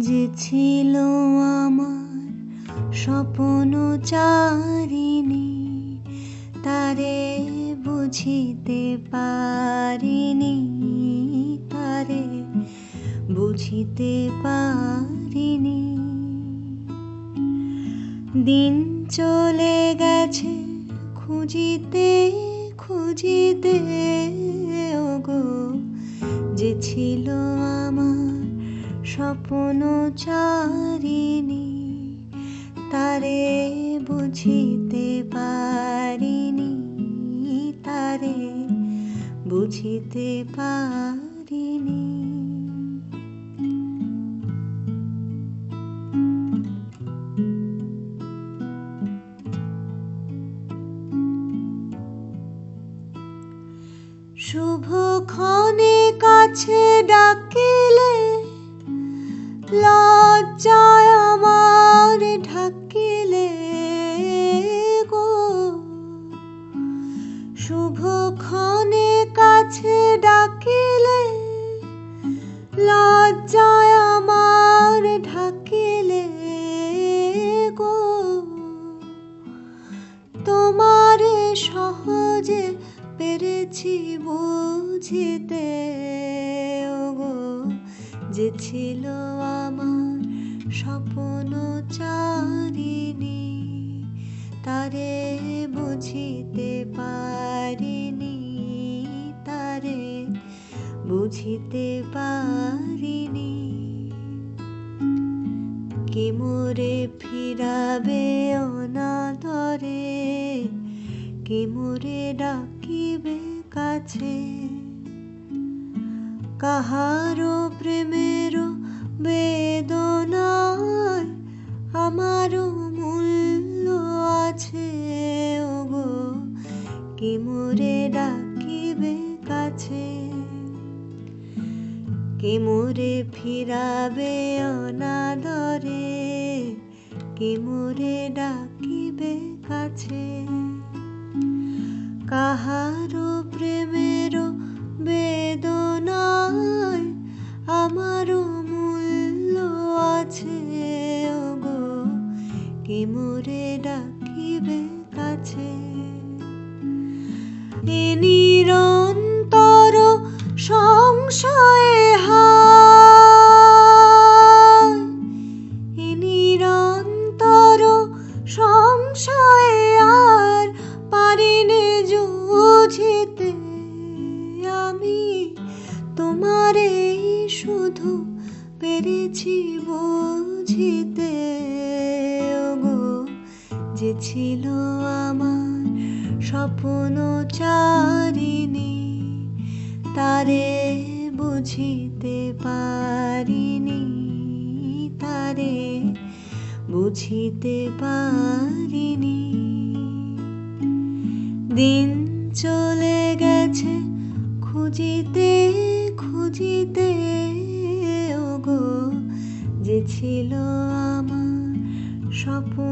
যে ছিল আমার স্বপ্ন চারিণী, তারে বুঝিতে পারিনি, তারে বুঝিতে পারিনি। দিন চলে গেছে খুঁজিতে খুঁজিতে, ওগো যে ছিল আমার স্বপ্ন চারিণী, তারে বুঝিতে পারিনি, তারে বুঝিতে পারিনি। শুভক্ষণে কাছে ডাকিলে, লজ্জায় আমার ঢাকিলে গো। শুভক্ষণে কাছে ডাকিলে, লজ্জায় আমার ঢাকিলে গো। তোমারে সহজে পেরেছি বুঝিতে, ওগো যে ছিল আমার স্বপ্ন চারিণী, তারে বুঝিতে পারিনি, তারে বুঝিতে পারিনি। কে মোরে ফিরাবে অনাদরে, কে মোরে ডাকিবে কাছে। কাহারো প্রেমের বেদনায় আমারও মূল্য আছে, ওগো কে মোরে ডাকিবে কাছে। কে মোরে ফিরাবে অনাদরে, কে মোরে ডাকিবে কাছে। কাহারো প্রেমের বেদনায় আমারও মূল্য আছে, ওগো কে মোরে ডাকিবে কাছে। এ নিরন্তর সংশয়ে হায়, এ নিরন্তর সংশয়ে আর পারিনে জুঝিতে। আমি তোমারে শুধু পেরেছি বুঝিতে, ওগো যে ছিল আমার স্বপ্ন চারিণী, তারে বুঝিতে পারিনি, তারে বুঝিতে পারিনি। দিন চলে গেছে খুঁজিতে খুঁজিতে, ওগো যে ছিল আমার স্বপ্ন